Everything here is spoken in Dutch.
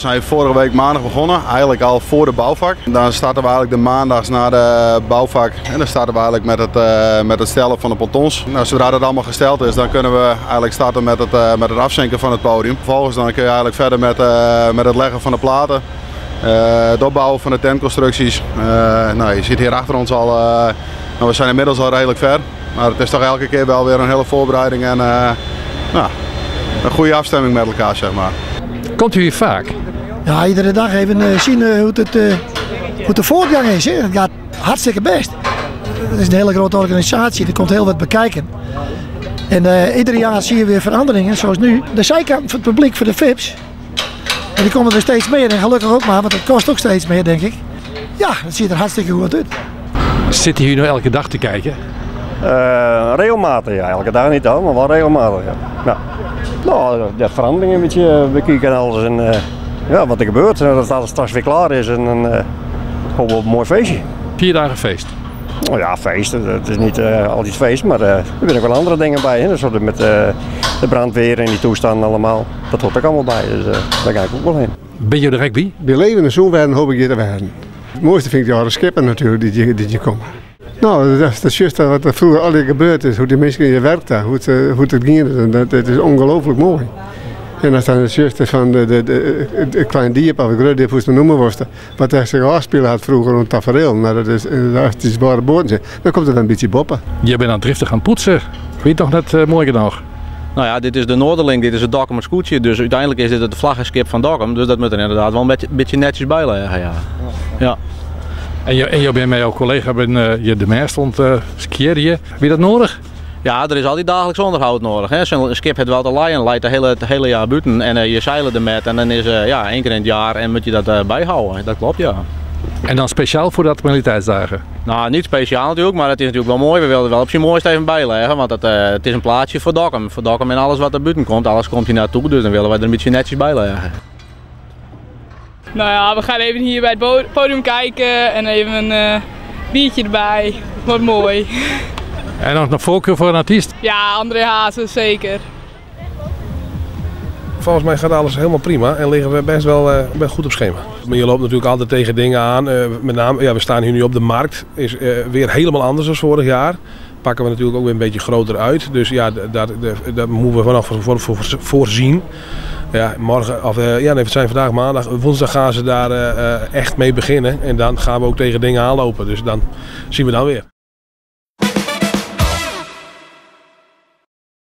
We zijn vorige week maandag begonnen, eigenlijk al voor de bouwvak. Dan starten we eigenlijk de maandags na de bouwvak en dan starten we eigenlijk met het stellen van de pontons. Nou, zodra dat allemaal gesteld is, dan kunnen we eigenlijk starten met het afzinken van het podium. Vervolgens dan kun je eigenlijk verder met het leggen van de platen, het opbouwen van de tentconstructies. Nou, je ziet hier achter ons al, nou, we zijn inmiddels al redelijk ver. Maar het is toch elke keer wel weer een hele voorbereiding en nou, een goede afstemming met elkaar, zeg maar. Komt u hier vaak? Ja, iedere dag even zien hoe de voortgang is. Hè. Het gaat hartstikke best. Het is een hele grote organisatie, er komt heel wat bekijken. En ieder jaar zie je weer veranderingen, zoals nu. De zijkant van het publiek voor de VIP's. En die komen er steeds meer en gelukkig ook maar, want het kost ook steeds meer, denk ik. Ja, het ziet er hartstikke goed uit. Zit u hier nu elke dag te kijken? Regelmatig, ja. Elke dag niet al, maar wel regelmatig. Ja. Ja. Nou, de veranderingen een beetje bekijken en alles. En ja, wat er gebeurt, dat alles straks weer klaar is en dan hopen we op een mooi feestje. 4 dagen feest? Nou ja, feest. Het is niet altijd feest, maar er zijn ook wel andere dingen bij. Hè. Zoals met de brandweer en die toestanden allemaal. Dat hoort ook allemaal bij, dus daar ga ik ook wel heen. Ben je de rugby? Bij leven en zo werden hoop ik hier te werden. Het mooiste vind ik de skippen natuurlijk die je komt. Nou, dat is juist wat er vroeger al gebeurd is, hoe die mensen in je werkt daar, hoe het ging. Dat is ongelooflijk mooi. En als dan het juist is van de kleine dierp, of ik weet niet hoe ze noemen was, wat hij zich afspelen had vroeger rond tafereel, maar dat is, als die zware boten zijn, dan komt het een beetje boppen. Je bent aan driftig aan het poetsen. Weet je toch net mooi gedaan? Nou ja, dit is de Noorderling, dit is het Dokkumer scootje, dus uiteindelijk is dit het vlaggenskip van Dokkum, dus dat moet er inderdaad wel een beetje netjes bij leggen, ja. Ja. En je bent met jouw collega je de meer stond skiën hier. Heb je dat nodig? Ja, er is altijd dagelijks onderhoud nodig. Hè. Zo'n schip heeft wel te laaien, leidt het hele jaar buiten en je zeilen ermet en dan is ja, 1 keer in het jaar en moet je dat bijhouden. Dat klopt, ja. En dan speciaal voor de actualiteitsdagen? Nou, niet speciaal natuurlijk, maar het is natuurlijk wel mooi. We wilden wel op zijn mooiste even bijleggen, want het is een plaatsje voor Dokkum. Voor Dokkum en alles wat er buiten komt, alles komt hier naartoe, dus dan willen we er een beetje netjes bijleggen. Nou ja, we gaan even hier bij het podium kijken en even een biertje erbij. Wordt mooi. En nog een voorkeur voor een artiest? Ja, André Hazes, zeker. Volgens mij gaat alles helemaal prima en liggen we best wel goed op schema. Maar je loopt natuurlijk altijd tegen dingen aan. Met name, ja, we staan hier nu op de markt. Is weer helemaal anders dan vorig jaar. Pakken we natuurlijk ook weer een beetje groter uit. Dus ja, daar moeten we vanaf voorzien. Ja, morgen, of ja, nee, het zijn vandaag maandag. Woensdag gaan ze daar echt mee beginnen. En dan gaan we ook tegen dingen aanlopen. Dus dan zien we dan weer.